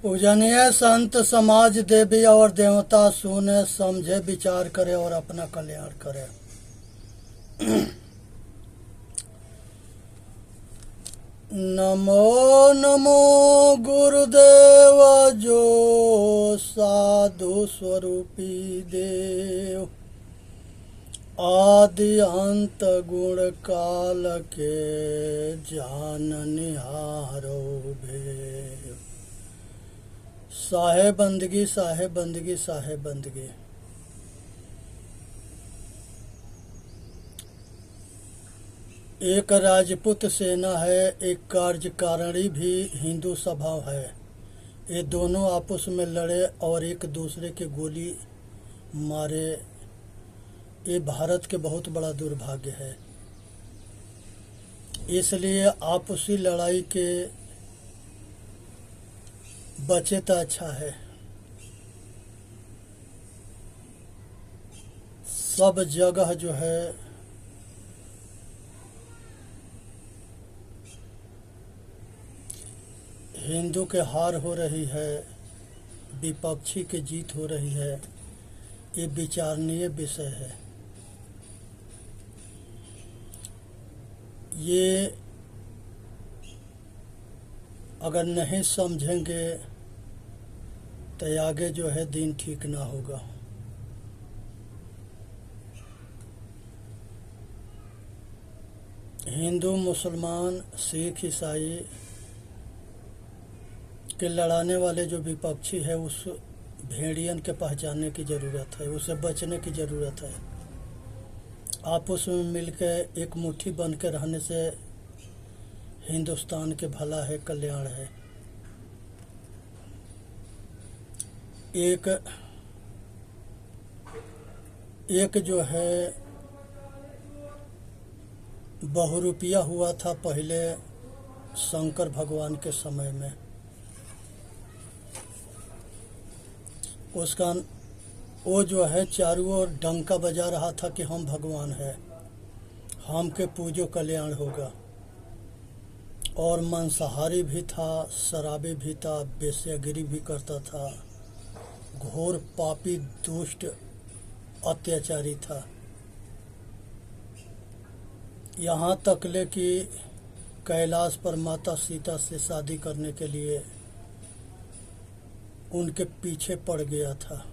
पूजनीय संत समाज देवी और देवता सुने समझे विचार करे और अपना कल्याण करे। नमो नमो गुरुदेव जो साधु स्वरूपी देव, आदि अंत गुण काल के जाननिहारो भेव। साहे बंदगी साहे बंदगी साहे बंदगी। एक राजपूत सेना है, एक कार्यकारिणी भी हिंदू सभा है। ये दोनों आपस में लड़े और एक दूसरे के गोली मारे। ये भारत के बहुत बड़ा दुर्भाग्य है। इसलिए आपसी लड़ाई के बचे तो अच्छा है। सब जगह जो है हिंदू के हार हो रही है, विपक्षी की जीत हो रही है। ये विचारणीय विषय है। ये अगर नहीं समझेंगे तो आगे जो है दिन ठीक ना होगा। हिंदू मुसलमान सिख ईसाई के लड़ाने वाले जो विपक्षी है, उस भेड़ियन के पहचानने की ज़रूरत है, उसे बचने की ज़रूरत है। आपस में मिलकर एक मुट्ठी बन के रहने से हिंदुस्तान के भला है, कल्याण है। एक जो है बहुरूपिया हुआ था पहले शंकर भगवान के समय में। उसका वो जो है चारों ओर डंका बजा रहा था कि हम भगवान हैं, हम के पूजो कल्याण होगा। और मांसाहारी भी था, शराबी भी था, वेश्यागिरी भी करता था, घोर पापी दुष्ट अत्याचारी था। यहाँ तक ले कि कैलाश पर माता सीता से शादी करने के लिए उनके पीछे पड़ गया था।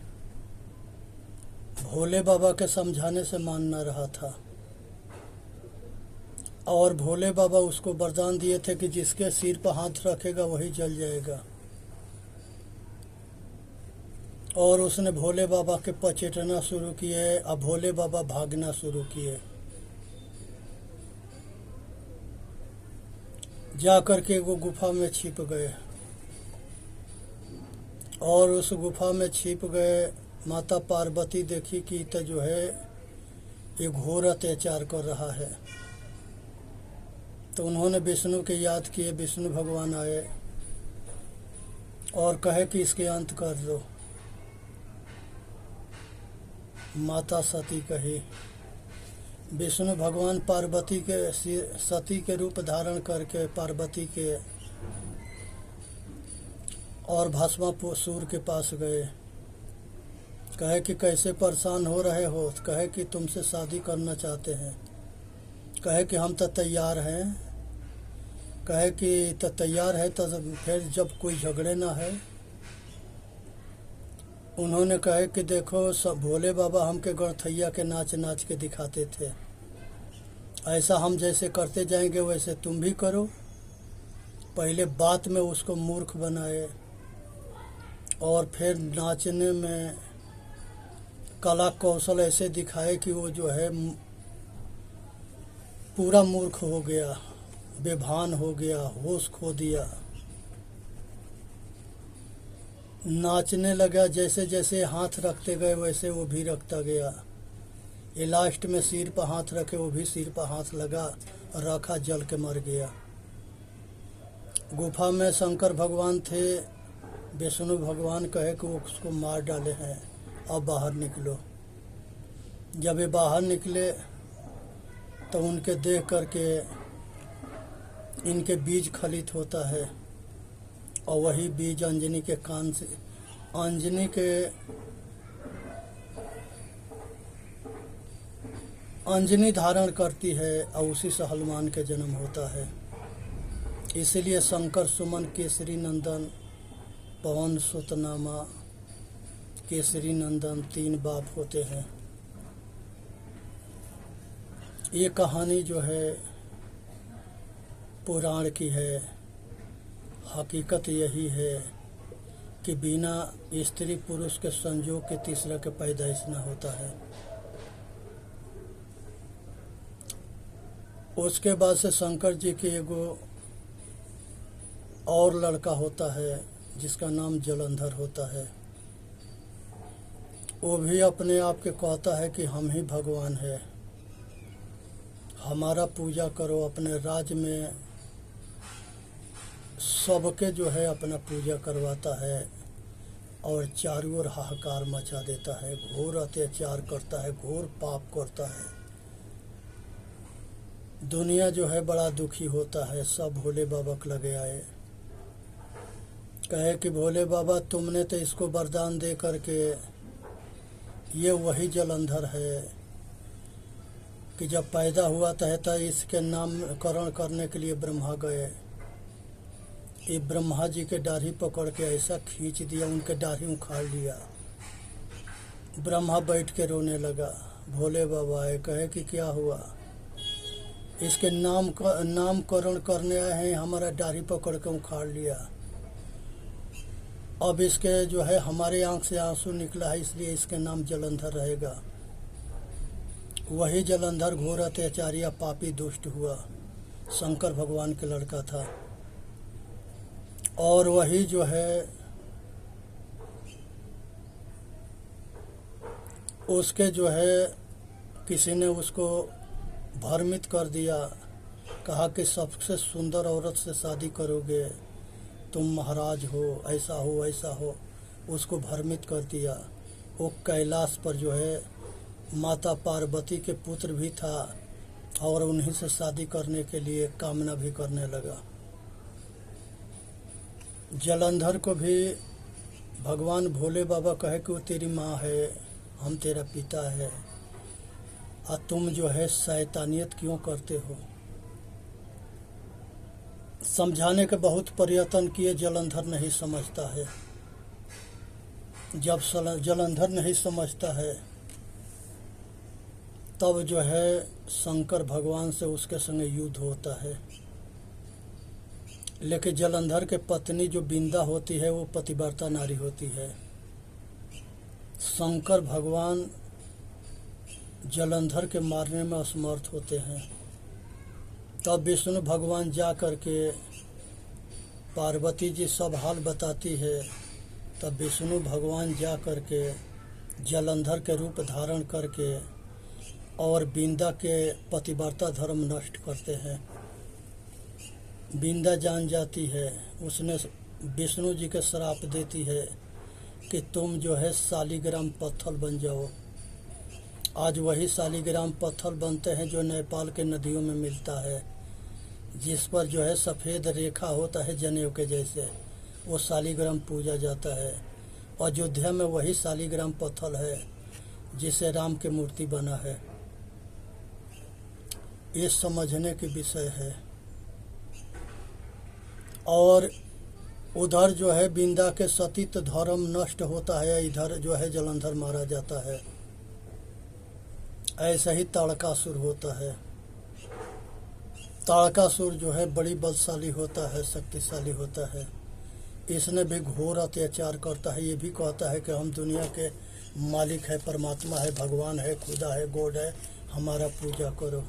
भोले बाबा के समझाने से मान न रहा था। और भोले बाबा उसको वरदान दिए थे कि जिसके सिर पर हाथ रखेगा वही जल जाएगा। और उसने भोले बाबा के पचेटना शुरू किए। अब भोले बाबा भागना शुरू किए। जाकर के वो गुफा में छिप गए और उस गुफा में छिप गए। माता पार्वती देखी कि तो जो है ये घोर अत्याचार कर रहा है, तो उन्होंने विष्णु के याद किए। विष्णु भगवान आए और कहे कि इसके अंत कर दो। माता सती कही। विष्णु भगवान पार्वती के सती के रूप धारण करके पार्वती के और भस्मासुर के पास गए। कहे कि कैसे परेशान हो रहे हो? कहे कि तुमसे शादी करना चाहते हैं। कहे कि हम तो तैयार हैं। कहे कि तो तैयार है तो फिर जब कोई झगड़े ना है। उन्होंने कहे कि देखो, सब भोले बाबा हमके गणथैया के नाच नाच के दिखाते थे। ऐसा हम जैसे करते जाएंगे वैसे तुम भी करो। पहले बात में उसको मूर्ख बनाए और फिर नाचने में कला कौशल ऐसे दिखाए कि वो जो है पूरा मूर्ख हो गया, बेभान हो गया, होश खो दिया। नाचने लगा, जैसे जैसे हाथ रखते गए वैसे वो भी रखता गया। ये लास्ट में सिर पर हाथ रखे, वो भी सिर पर हाथ लगा, रखा, जल के मर गया। गुफा में शंकर भगवान थे। विष्णु भगवान कहे कि वो उसको मार डाले हैं, अब बाहर निकलो। जब ये बाहर निकले तो उनके देख करके इनके बीज खलित होता है और वही बीज अंजनी के कान से अंजनी धारण करती है और उसी से हनुमान के जन्म होता है। इसीलिए शंकर सुमन केसरी नंदन पवन सुतनामा केसरी नंदन 3 बाप होते हैं। ये कहानी जो है पुराण की है। हकीकत यही है कि बिना स्त्री पुरुष के संयोग के तीसरा के पैदाइश न होता है। उसके बाद से शंकर जी के एगो और लड़का होता है जिसका नाम जलंधर होता है। वो भी अपने आप के कहता है कि हम ही भगवान है, हमारा पूजा करो। अपने राज्य में सबके जो है अपना पूजा करवाता है और चारों ओर हाहाकार मचा देता है, घोर अत्याचार करता है, घोर पाप करता है। दुनिया जो है बड़ा दुखी होता है। सब भोले बाबा के लगे आए, कहे कि भोले बाबा तुमने तो इसको वरदान दे करके, ये वही जलंधर है कि जब पैदा हुआ था तो इसके नामकरण करने के लिए ब्रह्मा गए। ये ब्रह्मा जी के दाढ़ी पकड़ के ऐसा खींच दिया, उनके दाढ़ी उखाड़ लिया। ब्रह्मा बैठ के रोने लगा। भोले बाबा आए, कहे कि क्या हुआ? इसके नामकरण करने आए हैं, हमारा दाढ़ी पकड़ के उखाड़ लिया। अब इसके जो है हमारे आंख से आंसू निकला है, इसलिए इसके नाम जलंधर रहेगा। वही जलंधर घोर अत्याचारी पापी दुष्ट हुआ, शंकर भगवान के लड़का था। और वही जो है उसके जो है किसी ने उसको भ्रमित कर दिया, कहा कि सबसे सुंदर औरत से शादी करोगे, तुम महाराज हो, ऐसा हो ऐसा हो। उसको भ्रमित कर दिया। वो कैलाश पर जो है माता पार्वती के पुत्र भी था और उन्हीं से शादी करने के लिए कामना भी करने लगा। जलंधर को भी भगवान भोले बाबा कहे कि वो तेरी माँ है, हम तेरा पिता है, और तुम जो है शैतानियत क्यों करते हो। समझाने के बहुत प्रयत्न किए, जलंधर नहीं समझता है। जब जलंधर नहीं समझता है तब जो है शंकर भगवान से उसके संगे युद्ध होता है। लेकिन जलंधर के पत्नी जो बिंदा होती है वो पतिव्रता नारी होती है। शंकर भगवान जलंधर के मारने में असमर्थ होते हैं। तब विष्णु भगवान जा करके, पार्वती जी सब हाल बताती है, तब विष्णु भगवान जा करके जलंधर के रूप धारण करके और बिंदा के पतिव्रता धर्म नष्ट करते हैं। बिंदा जान जाती है, उसने विष्णु जी के श्राप देती है कि तुम जो है शालिग्राम पत्थर बन जाओ। आज वही शालिग्राम पत्थर बनते हैं जो नेपाल के नदियों में मिलता है, जिस पर जो है सफ़ेद रेखा होता है जनेऊ के जैसे, वो शालिग्राम पूजा जाता है। अयोध्या में वही शालिग्राम पत्थर है जिसे राम की मूर्ति बना है। ये समझने की विषय है। और उधर जो है बिंदा के सतीत्व धर्म नष्ट होता है, इधर जो है जलंधर मारा जाता है। ऐसा ही ताड़कासुर होता है। ताड़कासुर जो है बड़ी बलशाली होता है, शक्तिशाली होता है। इसने भी घोर अत्याचार करता है। ये भी कहता है कि हम दुनिया के मालिक है, परमात्मा है, भगवान है, खुदा है, गॉड है, हमारा पूजा करो।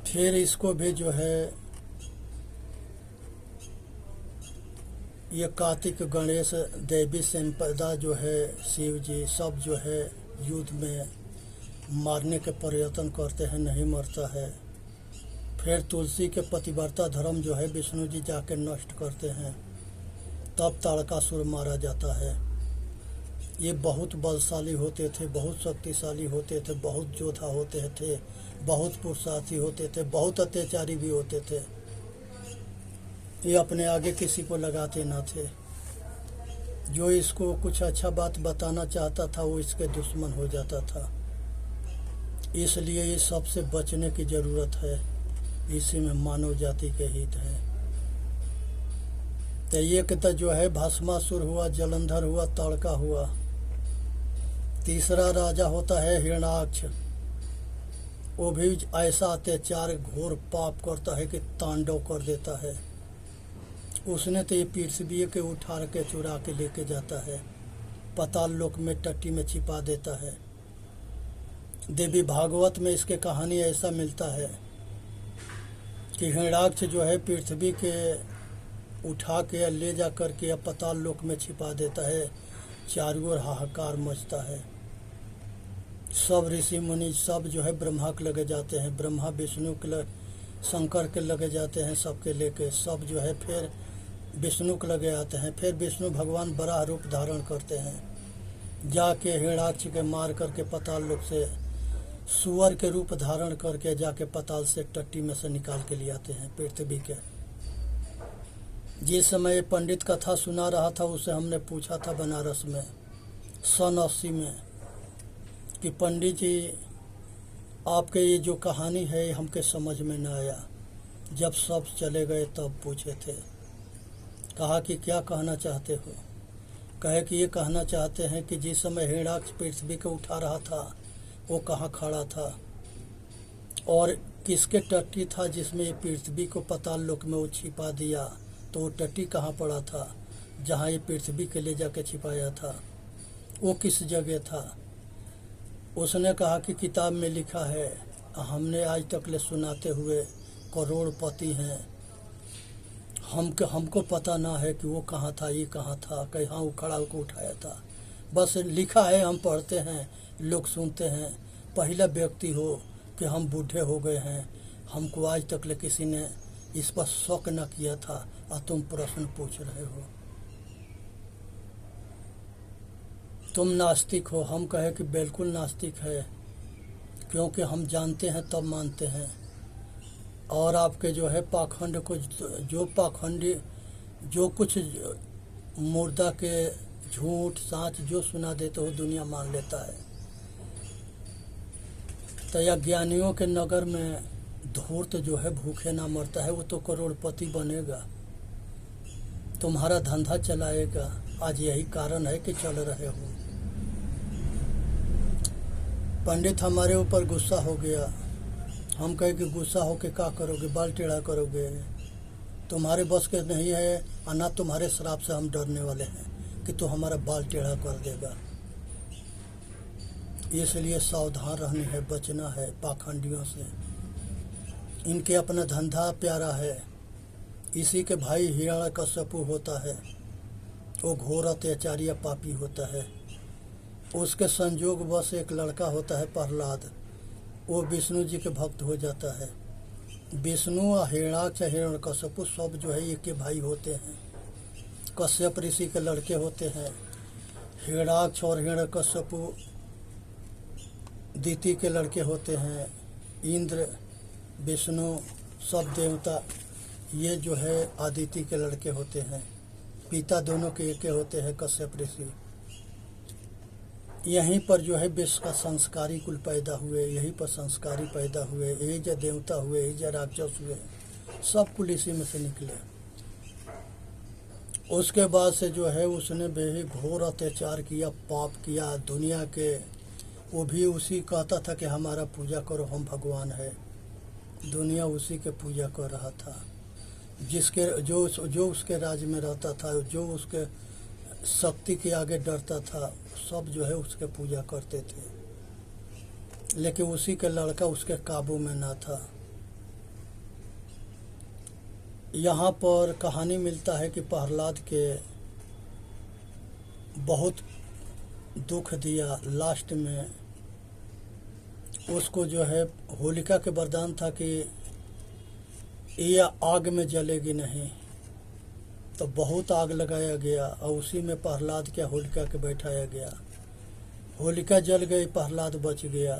फिर इसको भी जो है ये कार्तिक गणेश देवी संपदा जो है शिव जी सब जो है युद्ध में मारने के प्रयत्न करते हैं, नहीं मरता है। फिर तुलसी के पतिव्रता धर्म जो है विष्णु जी जाके नष्ट करते हैं, तब ताड़कासुर मारा जाता है। ये बहुत बलशाली होते थे, बहुत शक्तिशाली होते थे, बहुत योद्धा होते थे, बहुत पुरुषार्थी होते थे, बहुत अत्याचारी भी होते थे। ये अपने आगे किसी को लगाते ना थे। जो इसको कुछ अच्छा बात बताना चाहता था वो इसके दुश्मन हो जाता था। इसलिए ये सबसे बचने की ज़रूरत है। इसी में मानव जाति के हित है। तो ये तो जो है भस्मासुर हुआ, जलंधर हुआ, ताड़का हुआ। तीसरा राजा होता है हिरण्याक्ष। वो भी ऐसा अत्याचार घोर पाप करता है कि तांडव कर देता है। उसने तो ये पृथ्वी के उठा के चुरा के लेके जाता है, पाताल लोक में टट्टी में छिपा देता है। देवी भागवत में इसके कहानी ऐसा मिलता है कि हिरण्याक्ष जो है पृथ्वी के उठा के ले जा कर के पाताल लोक में छिपा देता है। चारों ओर हाहाकार मचता है। सब ऋषि मुनि सब जो है ब्रह्मा के लगे जाते हैं, ब्रह्मा विष्णु के शंकर के लगे जाते हैं, सबके लेके सब जो है फिर विष्णु के लगे आते हैं। फिर विष्णु भगवान बड़ा रूप धारण करते हैं, जाके हिरण्याक्ष के मार करके पाताल लोक से सुअर के रूप धारण करके जाके पाताल से टट्टी में से निकाल के ले आते हैं पृथ्वी के। जिस समय पंडित कथा सुना रहा था उसे हमने पूछा था बनारस में सन 80 में कि पंडित जी आपके ये जो कहानी है हमके समझ में न आया। जब सब चले गए तब पूछे थे। कहा कि क्या कहना चाहते हो? कहे कि ये कहना चाहते हैं कि जिस समय हिरण्याक्ष पृथ्वी को उठा रहा था वो कहाँ खड़ा था और किसके टट्टी था जिसमें ये पृथ्वी को पाताल लोक में वो छिपा दिया, तो वो टट्टी कहाँ पड़ा था जहाँ ये पृथ्वी के ले जाके छिपाया था, वो किस जगह था? उसने कहा कि किताब में लिखा है, हमने आज तक ले सुनाते हुए करोड़पति हैं, हमको पता ना है कि वो कहाँ था, ये कहाँ था, कहाँ वो खड़ा होकर उठाया था। बस लिखा है, हम पढ़ते हैं, लोग सुनते हैं। पहला व्यक्ति हो कि हम बूढ़े हो गए हैं, हमको आज तक ले किसी ने इस पर शक न किया था और तुम प्रश्न पूछ रहे हो। तुम नास्तिक हो। हम कहे कि बिल्कुल नास्तिक है, क्योंकि हम जानते हैं तब मानते हैं। और आपके जो है पाखंड को जो पाखंडी जो कुछ मुर्दा के झूठ साँच जो सुना देते हो दुनिया मान लेता है। तो या ज्ञानियों के नगर में धूर्त जो है भूखे ना मरता है, वो तो करोड़पति बनेगा, तुम्हारा धंधा चलाएगा। आज यही कारण है कि चल रहे हो। पंडित हमारे ऊपर गुस्सा हो गया। हम कहे कि गुस्सा हो के क्या करोगे, बाल टेढ़ा करोगे, तुम्हारे बस के नहीं है, और ना तुम्हारे श्राप से हम डरने वाले हैं कि तू हमारा बाल टेढ़ा कर देगा। इसलिए सावधान रहनी है, बचना है पाखंडियों से। इनके अपना धंधा प्यारा है। इसी के भाई हिरण्यकश्यपु होता है, वो घोर अत्याचारी पापी होता है। उसके संजोग बस एक लड़का होता है प्रहलाद, वो विष्णु जी के भक्त हो जाता है। विष्णु और हिरण्याक्ष हिरण्यकश्यपु सब जो है एक के भाई होते हैं। कश्यप ऋषि के लड़के होते हैं। हिरण्याक्ष और हिरण्यकश्यपु दिति के लड़के होते हैं। इंद्र विष्णु सब देवता ये जो है आदिति के लड़के होते हैं। पिता दोनों के एक होते हैं कश्यप ऋषि। यहीं पर जो है विश्व का संस्कारी कुल पैदा हुए, यहीं पर संस्कारी पैदा हुए, यही जो देवता हुए, यही जो राक्षस हुए, सब कुल इसी में से निकले। उसके बाद से जो है उसने बेही घोर अत्याचार किया, पाप किया दुनिया के। वो भी उसी कहता था कि हमारा पूजा करो, हम भगवान है। दुनिया उसी के पूजा कर रहा था। जिसके जो उसके राज्य में रहता था, जो उसके शक्ति के आगे डरता था, सब जो है उसके पूजा करते थे। लेकिन उसी का लड़का उसके काबू में ना था। यहाँ पर कहानी मिलता है कि प्रहलाद के बहुत दुख दिया। लास्ट में उसको जो है होलिका के वरदान था कि ये आग में जलेगी नहीं, तो बहुत आग लगाया गया और उसी में प्रहलाद के होलिका के बैठाया गया। होलिका जल गई, प्रहलाद बच गया।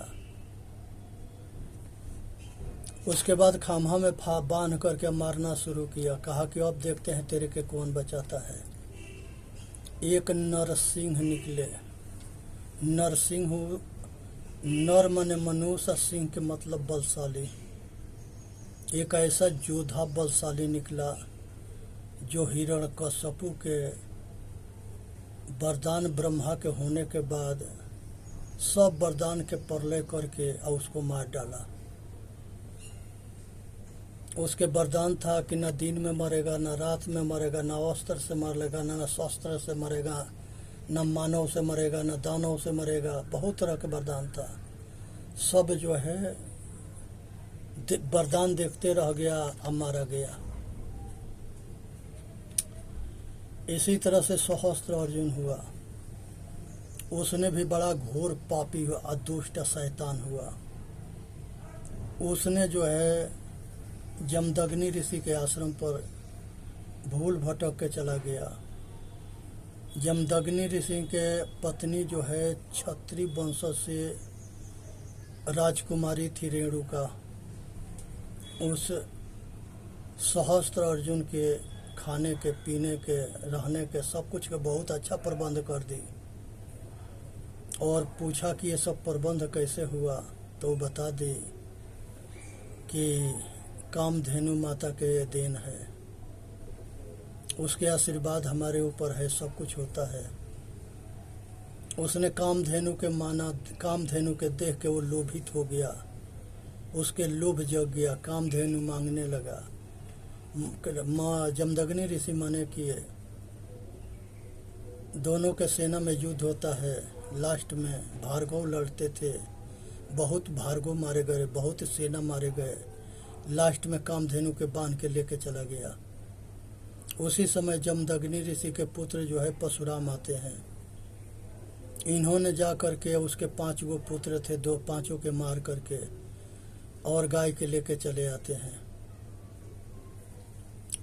उसके बाद खाम्हा में बांध करके मारना शुरू किया। कहा कि अब देखते हैं तेरे के कौन बचाता है। एक नरसिंह निकले। नरसिंह, नर मने मनुष्य, सिंह के मतलब बलशाली। एक ऐसा योद्धा बलशाली निकला जो हिरण्यकश्यपु के वरदान ब्रह्मा के होने के बाद सब वरदान के प्रलय करके और उसको मार डाला। उसके वरदान था कि न दिन में मरेगा, न रात में मरेगा, न अस्त्र से मरेगा, न शस्त्र से मरेगा, न मानव से मरेगा, न दानव से मरेगा। बहुत तरह के वरदान था। सब जो है वरदान देखते रह गया और मारा गया। इसी तरह से सहस्त्र अर्जुन हुआ। उसने भी बड़ा घोर पापी हुआ, दुष्ट शैतान हुआ। उसने जो है जमदग्नि ऋषि के आश्रम पर भूल भटक के चला गया। जमदग्नि ऋषि के पत्नी जो है क्षत्रिय वंश से राजकुमारी थी रेणुका। उस सहस्त्र अर्जुन के खाने के, पीने के, रहने के, सब कुछ का बहुत अच्छा प्रबंध कर दी। और पूछा कि ये सब प्रबंध कैसे हुआ, तो बता दी कि कामधेनु माता के देन है, उसके आशीर्वाद हमारे ऊपर है, सब कुछ होता है। उसने कामधेनु के माना, कामधेनु के देख के वो लोभित हो गया, उसके लोभ जग गया, कामधेनु मांगने लगा। माँ जमदग्नि ऋषि माने किए। दोनों के सेना में युद्ध होता है। लास्ट में भार्गव लड़ते थे, बहुत भार्गव मारे गए, बहुत सेना मारे गए। लास्ट में कामधेनु के बांध के लेके चला गया। उसी समय जमदग्नि ऋषि के पुत्र जो है परशुराम आते हैं। इन्होंने जा करके उसके 5 गो पुत्र थे, 5 के मार करके और गाय के लेके चले आते हैं।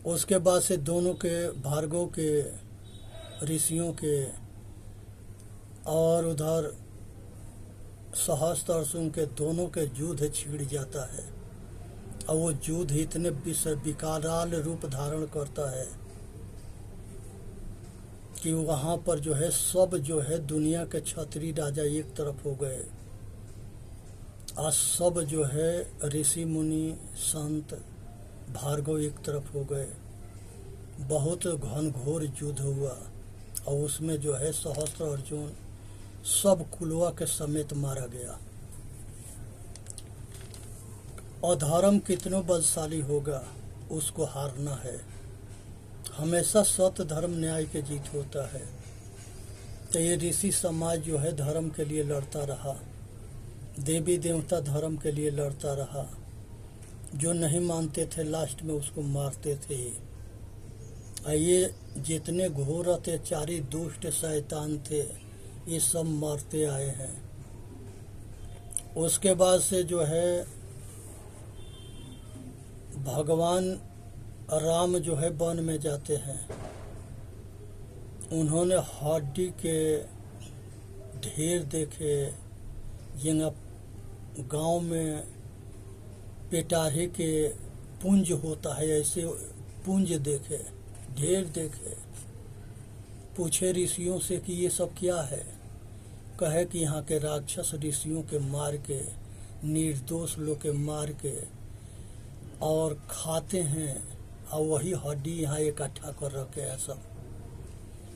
उसके बाद से दोनों के, भार्गव के, ऋषियों के और उधर सहस्त्र अर्जुन के, दोनों के युद्ध छिड़ जाता है। और वो युद्ध इतने विकराल रूप धारण करता है कि वहाँ पर जो है सब जो है दुनिया के क्षत्रिय राजा एक तरफ हो गए। आज सब जो है ऋषि मुनि संत भार्गव एक तरफ हो गए। बहुत घनघोर युद्ध हुआ और उसमें जो है सहस्त्र अर्जुन सब कुलवा के समेत मारा गया। अधर्म कितनों बलशाली होगा, उसको हारना है। हमेशा सत्य धर्म न्याय के जीत होता है। तो ये ऋषि समाज जो है धर्म के लिए लड़ता रहा, देवी देवता धर्म के लिए लड़ता रहा। जो नहीं मानते थे लास्ट में उसको मारते थे। ये जितने घोर अत्याचारी दुष्ट शैतान थे ये सब मारते आए हैं। उसके बाद से जो है भगवान राम जो है वन में जाते हैं। उन्होंने हड्डी के ढेर देखे। यहाँ गांव में पेटारे के पुंज होता है, ऐसे पुंज देखे, ढेर देखे। पूछे ऋषियों से कि ये सब क्या है। कहे कि यहाँ के राक्षस ऋषियों के मार के, निर्दोष लोग के मार के और खाते हैं, और वही हड्डी यहाँ इकट्ठा कर रखे हैं। सब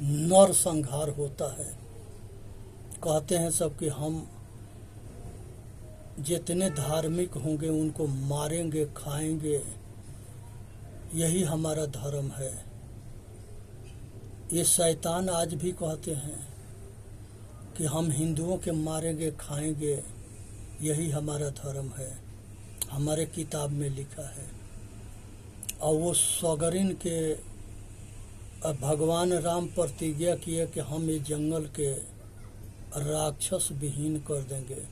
नर संहार होता है। कहते हैं सब कि हम जितने धार्मिक होंगे उनको मारेंगे, खाएंगे, यही हमारा धर्म है। ये शैतान आज भी कहते हैं कि हम हिंदुओं के मारेंगे, खाएंगे, यही हमारा धर्म है, हमारे किताब में लिखा है। और वो सगरिन के भगवान राम प्रतिज्ञा किए कि हम इस जंगल के राक्षस विहीन कर देंगे।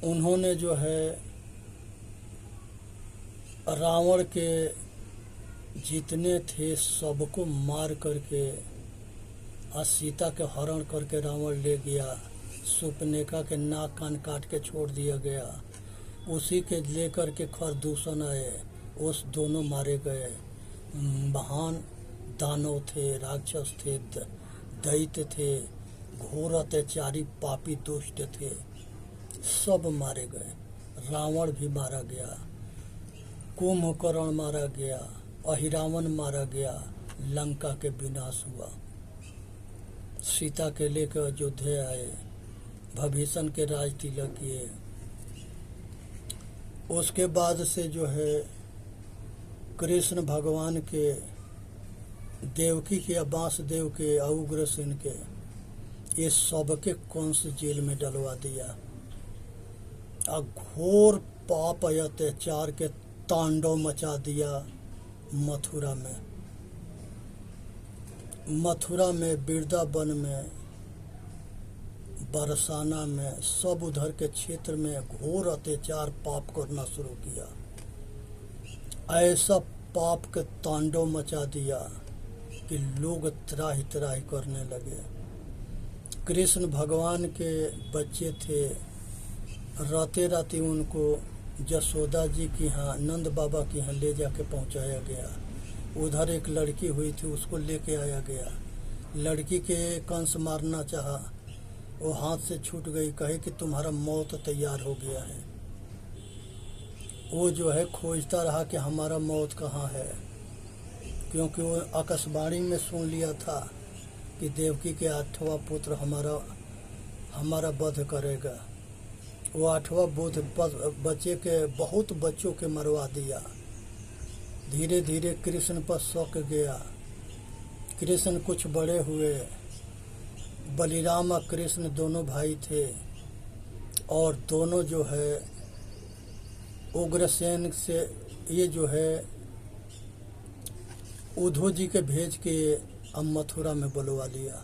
उन्होंने जो है रावण के जितने थे सबको मार करके और सीता के हरण करके रावण ले गया। सुपनेका के नाक कान काट के छोड़ दिया गया। उसी के लेकर के खरदूषण आए, उस दोनों मारे गए। महान दानव थे, राक्षस थे, दैत्य थे, घोर अत्याचारी पापी दुष्ट थे, सब मारे गए। रावण भी मारा गया, कुंभकर्ण मारा गया, अहिरावण मारा गया, लंका के विनाश हुआ। सीता के लेकर अयोध्या आए, भविष्य के राज तिलक किए। उसके बाद से जो है कृष्ण भगवान के, देवकी के, वासुदेव के, उग्रसेन के, ये सबके कंस जेल में डलवा दिया। घोर पाप अत्याचार के तांडव मचा दिया मथुरा में। मथुरा में, वृंदावन में, बरसाना में, सब उधर के क्षेत्र में घोर अत्याचार पाप करना शुरू किया। ऐसा पाप के तांडव मचा दिया कि लोग त्राहि त्राहि करने लगे। कृष्ण भगवान के बच्चे थे, राते राती उनको यशोदा जी की यहाँ, नंद बाबा की यहाँ ले जाके पहुँचाया गया। उधर एक लड़की हुई थी, उसको लेके आया गया। लड़की के कंस मारना चाहा, वो हाथ से छूट गई। कहे कि तुम्हारा मौत तैयार हो गया है। वो जो है खोजता रहा कि हमारा मौत कहाँ है, क्योंकि वो आकाशवाणी में सुन लिया था कि देवकी के 8वां पुत्र हमारा वध करेगा। वो 8वां बच्चे के, बहुत बच्चों के मरवा दिया। धीरे धीरे कृष्ण पर शक गया। कृष्ण कुछ बड़े हुए। बलिराम और कृष्ण दोनों भाई थे, और दोनों जो है उग्रसेन से, ये जो है उद्धव जी के भेज के अब मथुरा में बुलवा लिया।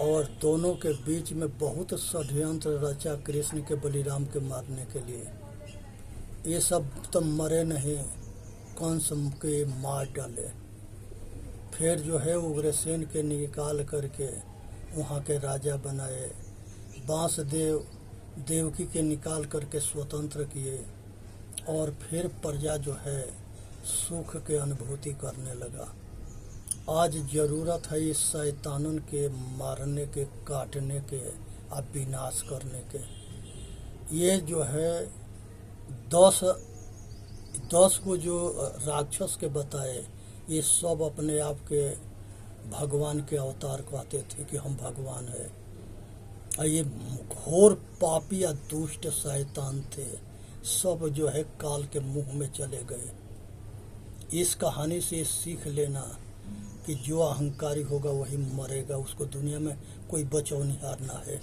और दोनों के बीच में बहुत षड्यंत्र रचा कृष्ण के बलिराम के मारने के लिए। ये सब तो मरे नहीं, कंस के मार डाले। फिर जो है उग्रसेन के निकाल करके वहाँ के राजा बनाए। वासुदेव देवकी के निकाल करके स्वतंत्र किए, और फिर प्रजा जो है सुख के अनुभूति करने लगा। आज जरूरत है इस शैतानों के मारने के, काटने के और विनाश करने के। ये जो है 10 को जो राक्षस के बताए, ये सब अपने आप के भगवान के अवतार कहते थे कि हम भगवान है। और ये घोर पापी या दुष्ट शैतान थे, सब जो है काल के मुंह में चले गए। इस कहानी से सीख लेना कि जो अहंकारी होगा वही मरेगा, उसको दुनिया में कोई बचौनिहार ना है।